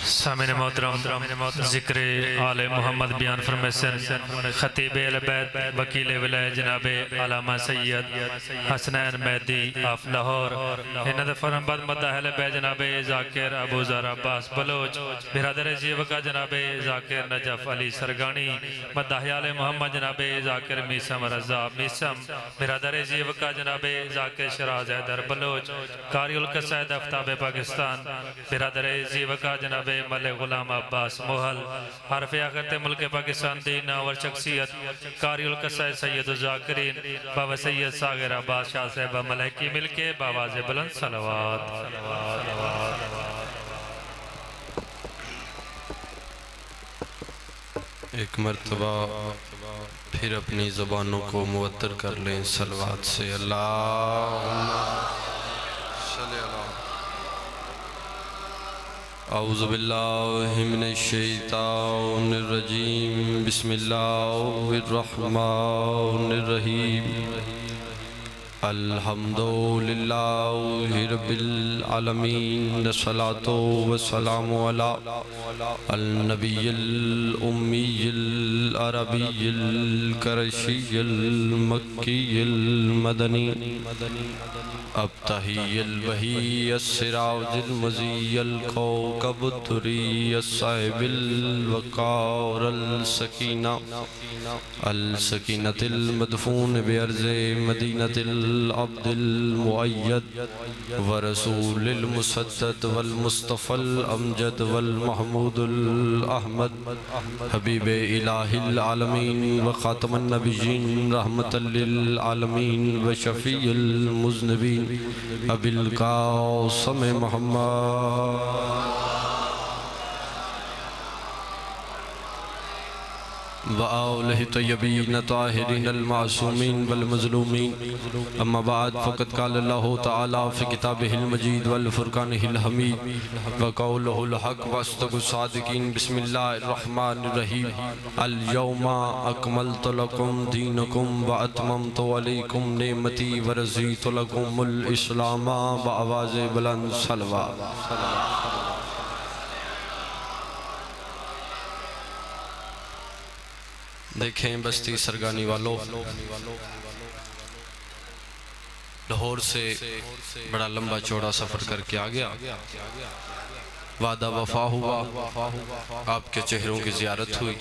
سامعین محترم ذکر آل محمد بیان فرمیسن خطیب اہل بیت وکیل ولایت جناب علامہ سید حسنین مہدی آف لاہور انہاں دے فرمان بعد مداح اہل بیت جناب ذاکر ابو ذر عباس بلوچ برادر زیوکا جناب ذاکر نجف علی سرگانی مداح آل محمد جناب ذاکر میسم رضا میسم برادر زیوکا جناب ذاکر شراز حیدر بلوچ قاری القصائد آفتاب پاکستان برادر زیوکا جناب ملک غلام عباس محل حرف آخرت ملک پاکستان دین اور شخصیت قاری القصائد سید الذاکرین بابا سید ساغر عباس شاہ صاحبہ ملکی مل کے باواز بلند صلوات۔ ایک مرتبہ پھر اپنی زبانوں کو معطر کر لیں صلوات سے۔ اللہم صلی اللہ اعوذ باللہ من الشیطان الرجیم بسم اللہ الرحمن الرحیم الحمدللہ رب العالمین الصلاة والسلام علی النبی الامی العربی القرشی المکی المدنی ابتہی البہی السراج المضی الکوکب الدری الصاحب الوقار السکینہ السکینۃ المدفون بعرض مدینۃ العبد المؤید ورسول المسدد والمصطفى الامجد والمحمود الاحمد حبیب الہ العالمین وخاتم النبیین رحمت للعالمین وشفیع المذنبین ابی القاسم محمد وآلہ طیبین طاہرین المعصومین والمظلومین اما بعد فقد قال اللہ تعالی فی کتابہ المجید والفرقانہ الحمید وقولہ الحق واصدق الصادقین بسم اللہ الرحمن الرحیم اليوم اکملت لکم دینکم واتممت علیکم نعمتی ورضیت لکم الاسلام بآواز بلند صلوات۔ دیکھیں بستی سرگانی والو لاہور سے بڑا لمبا چوڑا سفر کر کے آ گیا، وعدہ وفا ہوا، آپ کے چہروں کی زیارت ہوئی،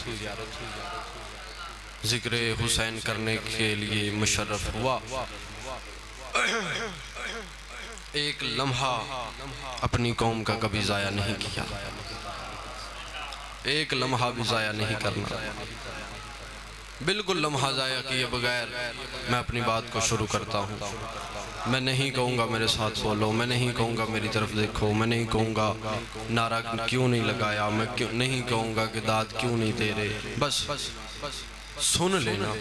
ذکر حسین کرنے کے لیے مشرف ہوا، ایک لمحہ اپنی قوم کا کبھی ضائع نہیں کیا، ایک لمحہ بھی ضائع نہیں کرنا، بالکل لمحہ ضائع کیے بغیر میں اپنی بات کو شروع کرتا ہوں۔ میں نہیں کہوں گا میرے ساتھ بولو، میں نہیں کہوں گا میری طرف دیکھو، میں نہیں کہوں گا نعرہ کیوں نہیں لگایا، میں نہیں کہوں گا کہ داد کیوں نہیں دے رہے، بس سن لینا۔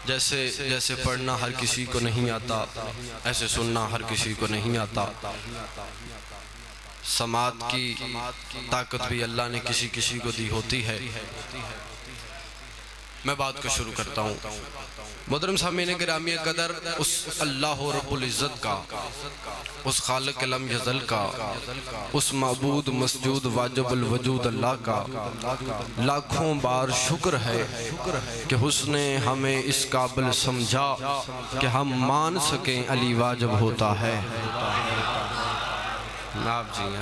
جیسے پڑھنا ہر کسی کو نہیں آتا، ایسے سننا ہر کسی کو نہیں آتا، سماعت کی طاقت بھی اللہ نے کسی کسی کو دی ہوتی ہے۔ میں بات کو شروع کرتا ہوں۔ محترم سامعین گرامی قدر، اس اللہ رب العزت کا، اس خالق لم یزل کا، اس معبود مسجود واجب الوجود اللہ کا لاکھوں بار شکر ہے کہ اس نے ہمیں اس قابل سمجھا کہ ہم مان سکیں علی واجب ہوتا ہے۔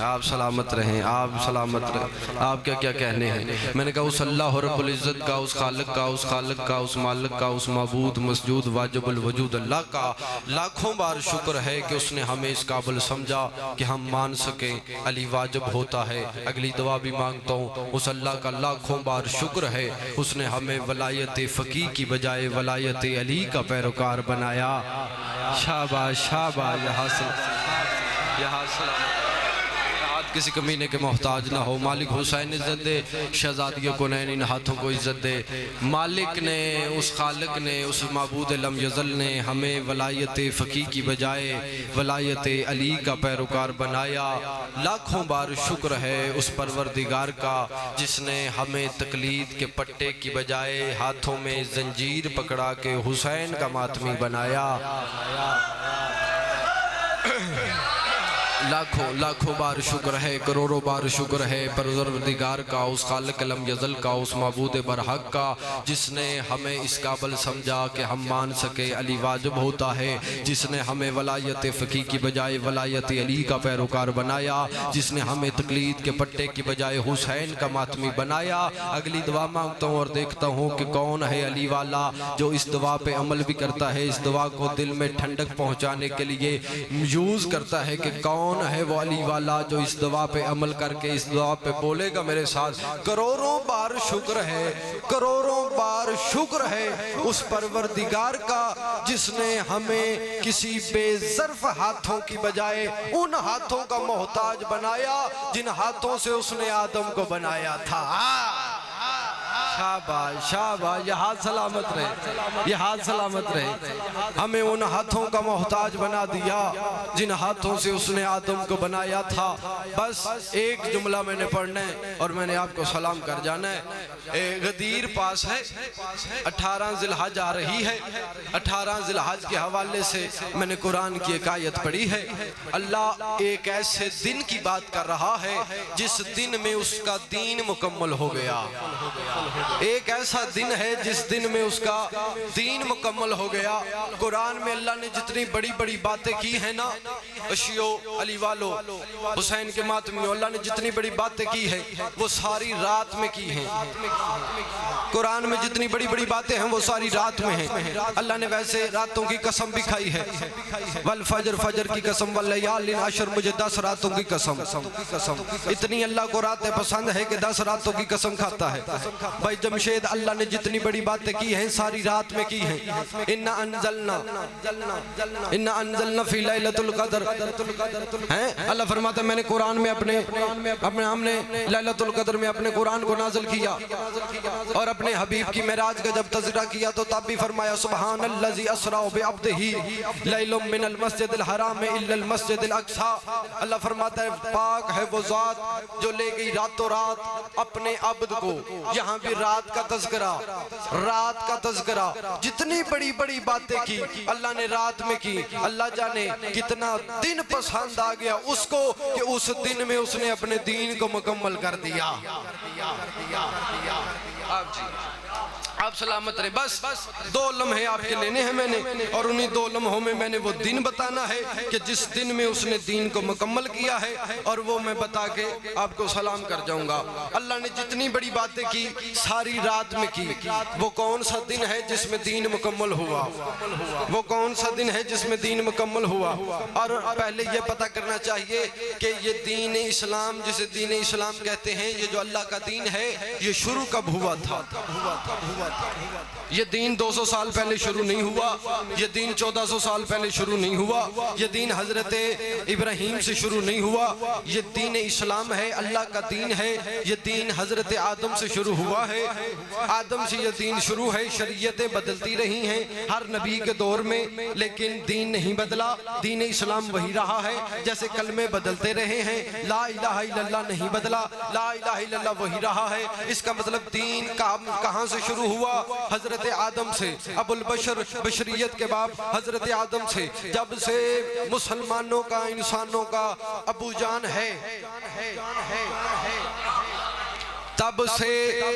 آپ سلامت رہیں، آپ سلامت رہیں، آپ کیا کہنے ہیں؟ میں نے کہا اس اللہ رب العزت کا، اس خالق کا، اس خالق کا، اس مالک کا، اس معبود مسجود واجب الوجود اللہ کا لاکھوں بار شکر ہے کہ اس نے ہمیں اس قابل سمجھا کہ ہم مان سکیں علی واجب ہوتا ہے۔ اگلی دعا بھی مانگتا ہوں، اس اللہ کا لاکھوں بار شکر ہے اس نے ہمیں ولایت فقیہ کی بجائے ولایت علی کا پیروکار بنایا۔ شاباش شاباش، یہاں سلام کسی کمینے کے محتاج نہ ہو۔ مالک حسین عزت دے، شہزادی کونین ان ہاتھوں کو عزت دے۔ مالک نے، اس خالق نے، اس معبود لم یزل نے ہمیں ولایت فقیہ کی بجائے ولایت علی کا پیروکار بنایا۔ لاکھوں بار شکر ہے اس پروردگار کا جس نے ہمیں تقلید کے پٹے کی بجائے ہاتھوں میں زنجیر پکڑا کے حسین کا ماتمی بنایا۔ لاکھوں لاکھوں بار شکر ہے، کروڑوں بار شکر ہے پروردگار کا، اس خالق لم یزل کا، اس معبود برحق کا، جس نے ہمیں اس قابل سمجھا کہ ہم مان سکے علی واجب ہوتا ہے، جس نے ہمیں ولایت فقی کی بجائے ولایت علی کا پیروکار بنایا، جس نے ہمیں تقلید کے پٹے کی بجائے حسین کا ماتمی بنایا۔ اگلی دعا مانگتا ہوں اور دیکھتا ہوں کہ کون ہے علی والا جو اس دعا پہ عمل بھی کرتا ہے، اس دعا کو دل میں ٹھنڈک پہنچانے کے لیے یوز کرتا ہے کہ کون ہے وہ علی والا جو اس دعا پہ عمل کر کے اس دعا پہ بولے گا میرے ساتھ، کروڑوں بار شکر ہے، کروڑوں بار شکر ہے اس پروردگار کا جس نے ہمیں کسی بے ظرف ہاتھوں کی بجائے ان ہاتھوں کا محتاج بنایا جن ہاتھوں سے اس نے آدم کو بنایا تھا۔ شاباش شاباش، یہ ہاتھ سلامت رہے، یہ ہاتھ سلامت رہے۔ ہمیں ان ہاتھوں کا محتاج بنا دیا جن ہاتھوں سے اس نے آدم کو بنایا تھا۔ بس ایک جملہ میں نے پڑھنا ہے اور میں نے آپ کو سلام کر جانا ہے۔ غدیر پاس ہے، 18 ذی الحج آ رہی ہے، 18 ذی الحج کے حوالے سے میں نے قرآن کی ایک آیت پڑھی ہے۔ اللہ ایک ایسے دن کی بات کر رہا ہے جس دن میں اس کا دین مکمل ہو گیا، ایک ایسا دن ہے جس دن میں اس کا دین مکمل ہو گیا۔ قرآن میں اللہ نے جتنی بڑی بڑی باتیں کی ہیں نا، اشیو علی والو حسین کے ماتمیوں، اللہ نے جتنی بڑی باتیں کی ہیں وہ ساری رات میں کی ہیں۔ قرآن میں جتنی بڑی بڑی باتیں ہیں وہ ساری رات میں ہیں۔ اللہ نے ویسے راتوں کی قسم بھی کھائی ہے، والفجر، فجر کی قسم، واللیال عشر، مجھے 10 راتوں کی قسم۔ اتنی اللہ کو راتیں پسند ہے کہ 10 راتوں کی قسم کھاتا ہے۔ بھائی جمشید، اللہ نے جتنی بڑی باتیں کی ہیں ساری رات میں کی ہیں۔ اِنَّا انزلنا فی لیلۃ القدر، اللہ فرماتا ہے میں نے قرآن میں ہم نے لیلۃ القدر میں اپنے قرآن کو نازل کیا، اور اپنے حبیب کی معراج کا جب تذکرہ کیا تو تب بھی فرمایا سبحان الذی اسریٰ بعبدہ لیلا من المسجد الحرام الی المسجد الاقصی۔ اللہ فرماتا ہے پاک ہے وہ ذات جو لے گئی راتوں رات اپنے عبد کو۔ یہاں بھی رات کا تذکرہ، رات کا تذکرہ، جتنی بڑی بڑی باتیں کی اللہ نے رات میں کی۔ اللہ جانے کتنا دن پسند آ گیا اس کو کہ اس دن میں اس نے اپنے دین کو مکمل کر دیا۔ آپ سلامت رہے۔ بس 2 لمحے آپ کے لینے ہیں میں نے، اور انہی 2 لمحوں میں میں نے وہ دن بتانا ہے کہ جس دن میں اس نے دین کو مکمل کیا ہے، اور وہ میں بتا کے آپ کو سلام کر جاؤں گا۔ اللہ نے جتنی بڑی باتیں کی ساری رات میں کی۔ وہ کون سا دن ہے جس میں دین مکمل ہوا؟ وہ کون سا دن ہے جس میں دین مکمل ہوا؟ اور پہلے یہ پتہ کرنا چاہیے کہ یہ دین اسلام، جسے دین اسلام کہتے ہیں، یہ جو اللہ کا دین ہے، یہ شروع کب ہوا تھا؟ یہ دین 200 سال پہلے شروع نہیں ہوا، یہ دین 1400 سال پہلے شروع نہیں ہوا، یہ دین حضرت ابراہیم سے شروع نہیں ہوا۔ یہ دین اسلام ہے، اللہ کا دین ہے، یہ دین حضرت آدم سے شروع ہوا ہے۔ آدم سے یہ دین شروع ہے۔ شریعتیں بدلتی رہی ہیں ہر نبی کے دور میں، لیکن دین نہیں بدلا، دین اسلام وہی رہا ہے۔ جیسے کلمے بدلتے رہے ہیں، لا الہ الا اللہ نہیں بدلا، لا الہ الا اللہ وہی رہا ہے۔ اس کا مطلب دین کہاں سے شروع ہوا؟ حضرت آدم سے، ابو البشر، بشریت کے باپ حضرت آدم سے۔ جب سے مسلمانوں کا، انسانوں کا ابو جان ہے، تب سے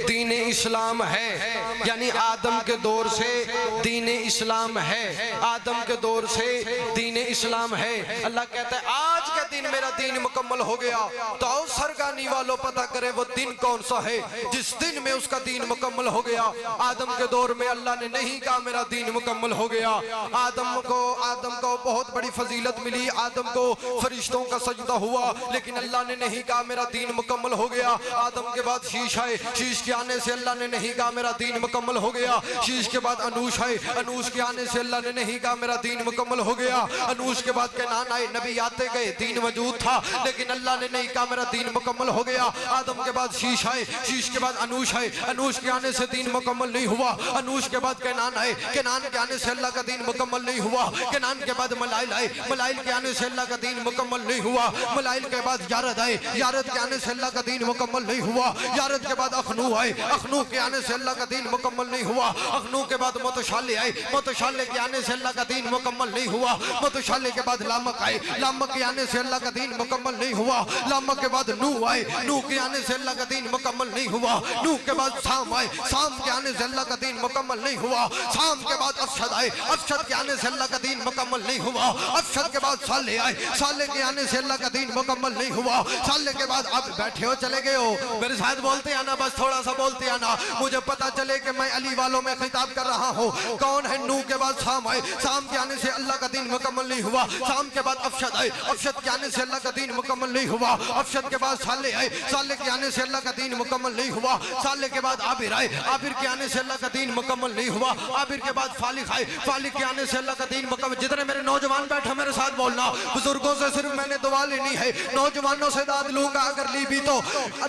دین اسلام ہے، یعنی آدم کے دور سے دین اسلام ہے، آدم کے دور سے دین اسلام ہے۔ اللہ کہتا ہے آج کا دن میرا دین مکمل ہو گیا، تو آؤ سرگانی والوں پتہ کرے وہ دن کون سا ہے جس دن میں اس کا دین مکمل ہو گیا۔ آدم کے دور میں اللہ نے نہیں کہا میرا دین مکمل ہو گیا۔ آدم کو بہت بڑی فضیلت ملی، آدم کو فرشتوں کا سجدہ ہوا، لیکن اللہ نے نہیں کہا میرا دین مکمل ہو گیا۔ آدم کے بعد شیش ہے، شیش کے آنے سے اللہ نے نہیں کہا میرا دین مکمل ہو گیا۔ شیش کے بعد انوش ہے، انوش کے آنے سے اللہ نے نہیں کہا میرا دین مکمل ہو گیا۔ انوش کے بعد کینان آئے، نبی آتے گئے، دین موجود تھا، لیکن اللہ نے نہیں کہا میرا دین مکمل ہو گیا۔ آدم کے بعد شیش ہے، شیش کے بعد انوش ہے، انوش کے آنے سے دین مکمل نہیں ہوا۔ انوش کے بعد کینان آئے، کینان کے آنے سے اللہ کا دین مکمل نہیں ہوا۔ کینان کے بعد ملائل آئے، ملائل کے آنے سے اللہ کا دین مکمل نہیں ہوا۔ ملائل کے بعد یارد آئے، یارد کے آنے سے اللہ کا دین مکمل نہیں ہوا۔ یارد کے بعد اخنو آئے، اخنو کے آنے سے اللہ کا دین مکمل نہیں ہوا۔ اخنو کے بعد متشالے آئے، متشالے کے آنے سے اللہ کا دین مکمل نہیں ہوا۔ متشالے کے بعد لامک آئے، لامک کے آنے سے اللہ اللہ کا دین مکمل نہیں ہوا، لام کے بعد نوح آئے، نوح کے آنے سے اللہ کا دین مکمل نہیں ہوا، نوح کے بعد سام آئے، سام کے آنے سے اللہ کا دین مکمل نہیں ہوا، سام کے بعد ارشد آئے، ارشد کے آنے سے اللہ کا دین مکمل نہیں ہوا، ارشد کے بعد صالح آئے، صالح کے آنے سے اللہ کا دین مکمل نہیں ہوا، صالح کے بعد آپ بیٹھے ہو چلے گئے ہو، میرے ساتھ بولتے آنا، بس تھوڑا سا بولتے آنا، مجھے پتا چلے کہ میں علی والوں میں خطاب کر رہا ہوں۔ کون ہے؟ نوح کے بعد سام آئے، سام کے آنے سے اللہ کا دین مکمل نہیں ہوا، سام کے بعد ارشد آئے، ارشد کے آنے سے اللہ کا دین مکمل نہیں ہوا، ارشد کے بعد صالح آئے، صالح کے آنے سے اللہ کا دین مکمل نہیں ہوا، صالح کے بعد عابر آئے، عابر کے آنے سے اللہ کا دین مکمل نہیں ہوا، عابر کے بعد فالق آئے، فالق کے آنے سے اللہ کا دین مکمل۔ جتنے میرے نوجوان بیٹھے میرے ساتھ بولنا، بزرگوں سے صرف میں نے دعا لینی ہے، نوجوانوں سے داد لوں گا اگر لی بھی تو۔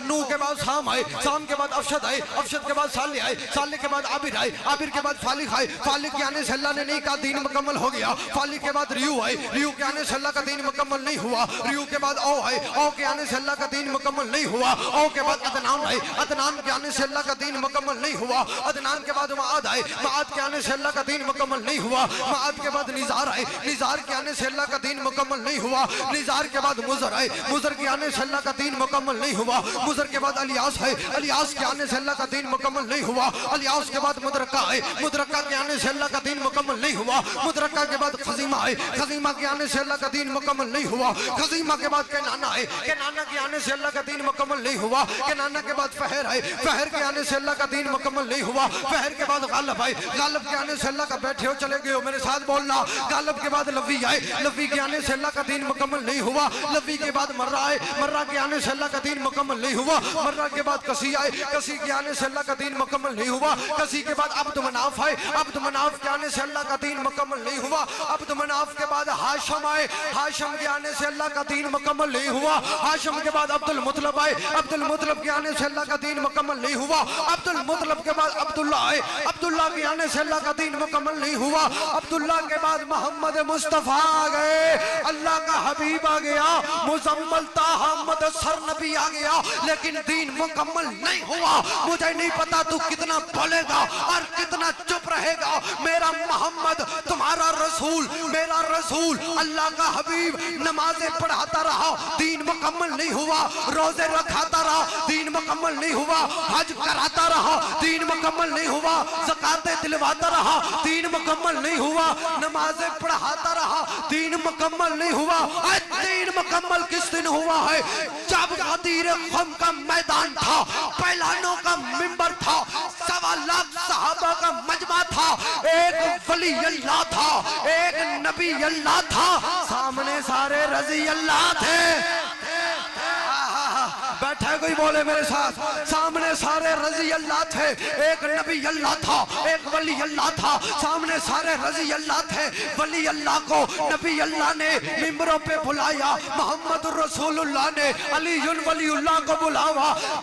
نوح کے بعد سام آئے، سام کے بعد ارشد آئے، ارشد کے بعد صالح آئے، صالح کے بعد عابر آئے، عابر کے بعد فالق آئے، فالق کے آنے سے اللہ نے نہیں کہا دین مکمل ہو گیا، فالق کے بعد ریو آئے، ریو کے آنے سے اللہ کا دین مکمل نہیں ہوا، ریو کے بعد او آئے، او کے آنے سے اللہ کا دین مکمل نہیں ہوا، او کے بعد عدنان آئے، عدنان کے آنے سے اللہ کا دین مکمل نہیں ہوا، عدنان کے بعد معاد آئے، معاد کے آنے سے اللہ کا دین مکمل نہیں ہوا، معاد کے بعد نزار آئے، نزار کے آنے سے اللہ کا دین مکمل نہیں ہوا، نزار کے بعد مزر آئے، مزر کے آنے سے اللہ کا دین مکمل نہیں ہوا، مزر کے بعد الیاس ہے، الیاس کے آنے سے اللہ کا دین مکمل نہیں ہوا، الیاس کے بعد مدرکہ آئے، مدرکہ کے آنے سے اللہ کا دین مکمل نہیں ہوا، مدرکہ کے بعد خزیمہ آئے، خزیمہ کے آنے سے اللہ کا دین مکمل نہیں ہوا، خزیمہ کے بعد کنانہ آئے، کنانہ کے آنے سے اللہ کا دین مکمل نہیں ہوا، کنانہ کے بعد فہر آئے، فہر کے آنے سے اللہ کا دین مکمل نہیں ہوا، فہر کے بعد غالب آئے، غالب کے آنے سے اللہ کا بیٹھے ہو چلے گئے ہو میرے ساتھ بولنا، غالب کے بعد لوی آئے، لوی کے آنے سے اللہ کا دین مکمل نہیں ہوا، لوی کے بعد مرہ آئے، مرہ کے آنے سے اللہ کا دین مکمل نہیں ہوا، مرہ کے بعد کسی آئے، کسی کے آنے سے اللہ کا دین مکمل نہیں ہوا، کسی کے بعد عبد مناف آئے، عبد مناف کے آنے سے اللہ کا دین مکمل نہیں ہوا، عبد مناف کے بعد ہاشم آئے، ہاشم کے آنے سے اللہ کا دین مکمل نہیں ہوا، ہاشم کے بعد عبد المطلب آئے، عبد المطلب کے آنے سے اللہ کا دین مکمل نہیں ہوا، عبد المطلب کے بعد عبداللہ آئے، عبداللہ کے آنے سے اللہ کا دین مکمل نہیں ہوا، عبداللہ کے بعد محمد مصطفیٰ آ گئے، اللہ کا حبیب آ گیا، مزمل طاہا مدثر نبی آ گیا، لیکن دین مکمل نہیں ہوا۔ مجھے نہیں پتا تو کتنا بولے گا اور کتنا چپ رہے گا، میرا محمد تمہارا رسول، میرا رسول اللہ کا حبیب نمازیں پڑھاتا رہا، دین مکمل نہیں ہوا، روزے رکھاتا رہا، دین مکمل نہیں ہوا، حج کراتا رہا، دین مکمل نہیں ہوا، زکاتیں دلواتا رہا، دین مکمل نہیں ہوا، نمازیں پڑھاتا رہا، دین مکمل نہیں ہوا۔ دین مکمل کس دن ہوا ہے؟ جب غدیر خم کا میدان تھا، پہلانوں کا منبر تھا، 1.25 لاکھ صحابہ کا مجمع تھا، ایک ولی اللہ تھا، ایک نبی اللہ تھا، سامنے سارے رضی اللہ تھے۔ بیٹھے کوئی بولے میرے ساتھ، سامنے سارے رضی اللہ تھے، ایک نبی اللہ تھا، ایک ولی اللہ تھا، سامنے سارے رضی اللہ تھے۔ ولی اللہ کو نبی اللہ نے ممبروں پہ بلایا، محمد رسول اللہ نے علی ولی اللہ کو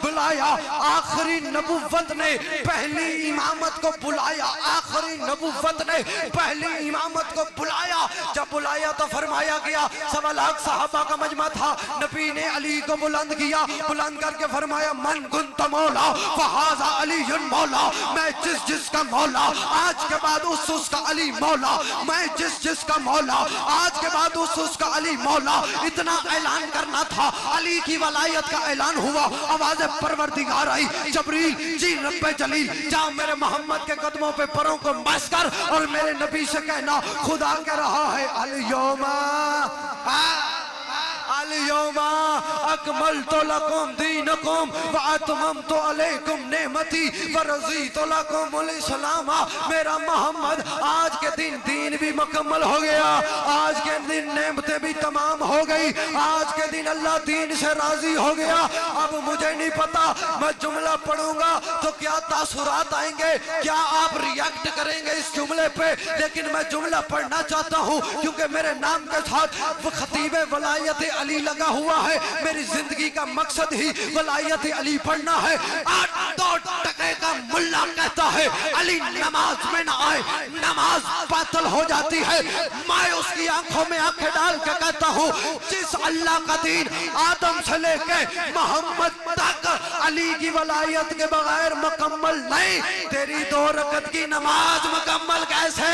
بلایا، آخری نبوت نے پہلی امامت کو بلایا، آخری نبوت نے پہلی امامت کو بلایا۔ جب بلایا تو فرمایا گیا، 1.25 لاکھ صحابہ کا مجمع تھا، نبی نے علی کو بلند کیا، بلند کر کے فرمایا من کنت مولا فہذا علی مولا، میں جس کا مولا آج کے بعد اس کا علی مولا، میں جس کا مولا آج کے بعد اس کا علی مولا۔ اتنا اعلان کرنا تھا، علی کی ولایت کا اعلان ہوا، آواز پروردگار آئی، جبریل جی رب جلیل جاؤ میرے محمد کے قدموں پہ پروں کو مس کر اور میرے نبی سے کہنا خدا کہہ رہا ہے الیوم اليوم اکملت لکم دینکم واتممت علیکم نعمتی ورضیت لکم الاسلام۔ میرا محمد آج کے دین بھی مکمل ہو گیا، آج کے دن نعمتیں بھی تمام ہو گئی، آج کے دن اللہ دین سے راضی ہو گیا۔ اب مجھے نہیں پتا میں جملہ پڑھوں گا تو کیا تاثرات آئیں گے، کیا آپ ریاکٹ کریں گے اس جملے پہ، لیکن میں جملہ پڑھنا چاہتا ہوں کیونکہ میرے نام کے ساتھ خطیب ولایت علی لگا ہوا ہے، میری زندگی کا مقصد ہی ولایت علی پڑھنا ہے۔ 8 ٹکے کا ملا کہتا ہے علی نماز میں نہ آئے نماز باطل ہو جاتی ہے، میں اس کی آنکھوں میں آنکھیں ڈال کے کہتا ہوں جس اللہ کا دین آدم سے لے کے محمد تک علی کی ولایت کے بغیر مکمل نہیں، تیری 2 رکعت کی نماز مکمل کیسے؟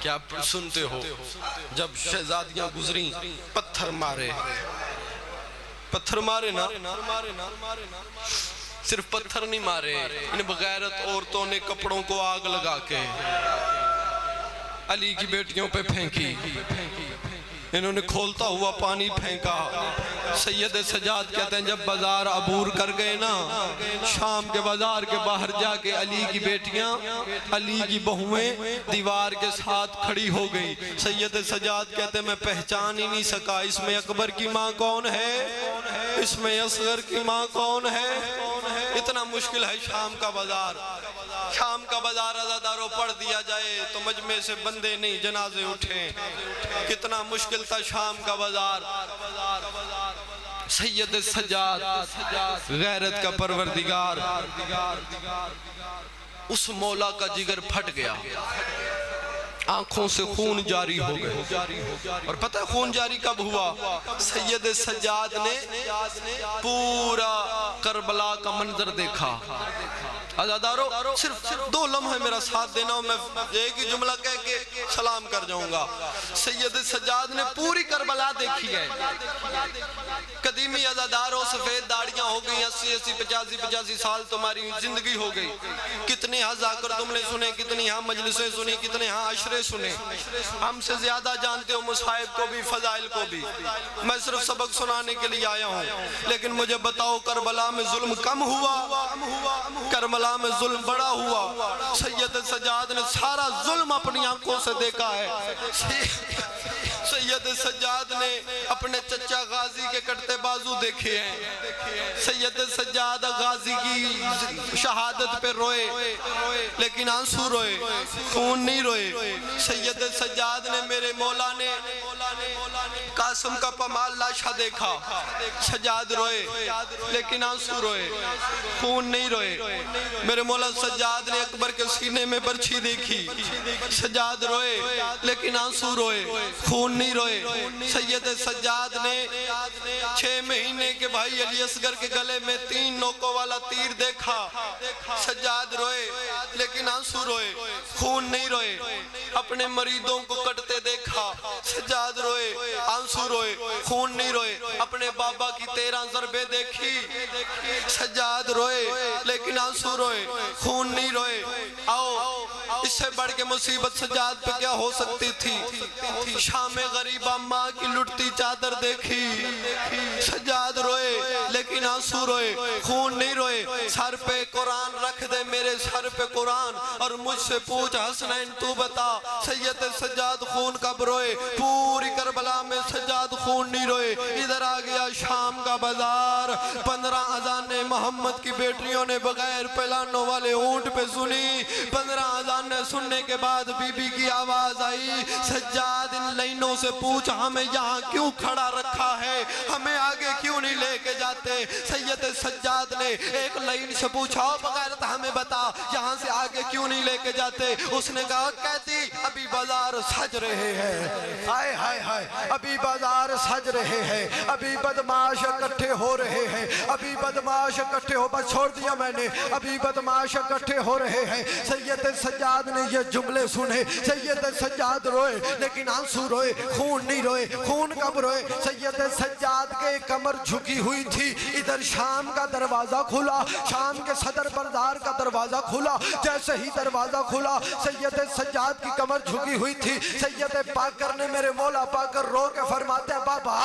کیا سنتے ہو جب شہزادیاں گزری پتھر مارے نا، صرف پتھر نہیں مارے، ان بغیرت عورتوں نے کپڑوں کو آگ لگا کے علی کی بیٹیوں پہ پھینکی، انہوں نے کھولتا ہوا پانی پھینکا۔ سید سجاد کہتے ہیں جب بازار عبور کر گئے نا، شام کے بازار کے باہر جا کے علی کی بیٹیاں، علی کی بہویں دیوار کے ساتھ کھڑی ہو گئی۔ سید سجاد کہتے ہیں میں پہچان ہی نہیں سکا، اس میں اکبر کی ماں کون ہے، اس میں اصغر کی ماں کون ہے۔ اتنا مشکل ہے شام کا بازار، شام کا بازار عزاداروں پڑھ دیا جائے تو مجمع سے بندے نہیں جنازے اٹھیں، کتنا مشکل تھا شام کا بازار۔ سید سجاد غیرت کا پروردگار، اس مولا کا جگر پھٹ گیا، آنکھوں سے خون جاری ہو گئے۔ اور پتہ ہے خون جاری کب ہوا؟ سید سجاد نے پورا کربلا کا منظر دیکھا۔ عزادارو صرف 2 لمحے میرا ساتھ دینا ہو، میں ایک ہی جملہ کہہ کے سلام کر جاؤں گا۔ سید سجاد نے پوری کربلا دیکھی ہے۔ قدیمی عزاداروں سفید داڑیاں ہو گئی، 80 85 سال تمہاری زندگی ہو گئی، کتنے ہاں ذاکر تم نے سنے، کتنی ہاں مجلسیں سنی، کتنے ہاں عشرے سنے، ہم سے زیادہ جانتے ہو مصائب کو بھی فضائل کو بھی۔ میں صرف سبق سنانے کے لیے آیا ہوں، لیکن مجھے بتاؤ کربلا میں ظلم کم ہوا، کربلا میں ظلم بڑا ہوا؟ سید سجاد نے سارا ظلم اپنی آنکھوں سے دیکھا ہے۔ سید سجاد نے اپنے چچا غازی کے کٹتے بازو دیکھے ہیں۔ سید سجاد غازی کی شہادت پہ روئے، لیکن آنسو روئے، خون نہیں روئے۔ سید سجاد نے میرے مولا نے قاسم کا پمال لاشا دیکھا، سجاد روئے لیکن آنسو روئے، خون نہیں روئے۔ میرے مولا سجاد نے اکبر کے سینے میں برچھی دیکھی، سجاد روئے لیکن آنسو روئے، خون نہیں روئے۔ سید سجاد نے 6 مہینے کے بھائی علی اصغر کے گلے میں 3 نوکوں والا تیر دیکھا، سجاد روئے لیکن آنسو روئے، خون نہیں روئے۔ اپنے مریدوں کو کٹتے دیکھا، سجاد روئے، آنسو روئے، خون نہیں روئے۔ اپنے بابا کی 13 ضربیں دیکھی، سجاد روئے لیکن آنسو روئے، خون نہیں روئے۔ آؤ اس سے بڑھ کے مصیبت سجاد پہ کیا ہو سکتی تھی؟ شام غریبہ ماں کی لٹتی چادر دیکھی، سجاد روئے لیکن آنسو روئے، خون نہیں روئے۔ سر پہ قرآن رکھ دے میرے سر پہ قرآن اور مجھ سے پوچھ حسنین تو بتا سید سجاد خون کب روئے؟ پوری کربلا میں سجاد خون نہیں روئے۔ ادھر آ گیا شام کا بازار، 15 اذانیں محمد کی بیٹیوں نے بغیر پہلانوں والے اونٹ پہ سنی۔ 15 اذانیں سننے کے بعد بی بی کی آواز آئی، سجاد ان لائنوں سے پوچھ ہمیں یہاں کیوں کھڑا رکھا ہے، ہمیں آگے کیوں نہیں لے کے جاتے؟ سید سجاد نے ایک لائن سے پوچھا بغیرت ہمیں بتا یہاں سے آگے کیوں نہیں لے کے جاتے؟ اس نے کہا کہتی ابھی بازار سج رہے ہیں، ہائے ہائے ہائے ابھی بازار سج رہے ہیں، ابھی بدماش اکٹھے ہو رہے ہیں، ابھی بدماش اکٹھے ہو، بس چھوڑ دیا میں نے، ابھی بدماش اکٹھے ہو رہے ہیں۔ سید سجاد نے یہ جملے سنے، سید سجاد روئے لیکن آنسو روئے، خون نہیں روئے۔ خون کب روئے؟ سید سجاد کے کمر جھکی ہوئی تھی، ادھر شام کا دروازہ کھلا، شام کے صدر بردار کا دروازہ کھلا، جیسے ہی دروازہ کھلا سید سجاد کی کمر جھکی ہوئی تھی۔ سید پاکر نے میرے مولا پاکر رو کے فرماتے ہیں بابا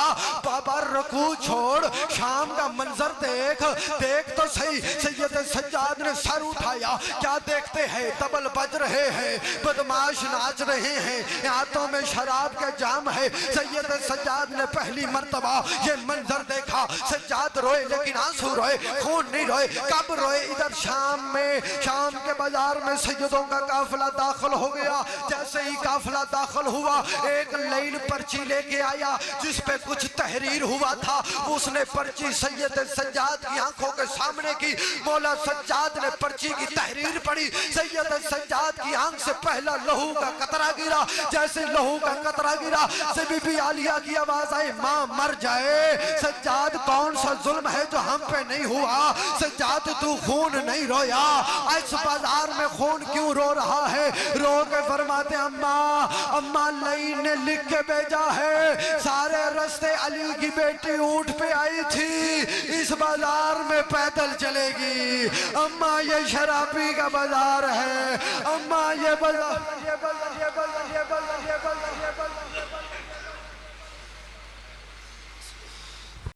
بابا رکوع چھوڑ، شام کا منظر دیکھ، دیکھ تو صحیح۔ سید سجاد نے سر اٹھایا، کیا دیکھتے ہیں؟ طبل بج رہے ہیں، بدماش ناچ رہے ہیں، ہاتھوں میں شراب کے جام ہے۔ سید سجاد نے پہلی مرتبہ یہ منظر دیکھا، سجاد روئے لیکن آنسو روئے، خون نہیں روئے۔ کب روئے؟ ادھر شام میں، شام کے بازار میں سیدوں کا قافلہ داخل ہو گیا۔ جیسے ہی قافلہ داخل ہوا ایک لائن پرچی لے کے آیا جس پہ کچھ تحریر تحریر ہوا تھا، اس نے پرچی سید سجاد کی آنکھوں کے سامنے کی، مولا سجاد نے پرچی کی تحریر پڑھی، سید سجاد کی آنکھ سے پہلا لہو کا قطرہ گرا، جیسے لہو کا قطرہ گرا سے بی بی عالیہ کی آواز آئی ماں مر جائے، سجاد کون سا ظلم ہے جو ہم پہ نہیں ہوا، سجاد تو خون نہیں رویا، اس بازار میں خون کیوں رو رہا ہے، رو کے فرماتے اماں لئی نے لکھ کے بھیجا ہے، سارے رستے علی کی بیٹی اونٹ پہ آئی تھی، اس بازار میں پیدل چلے گی، اماں یہ شرابی کا بازار ہے، اماں یہ بازار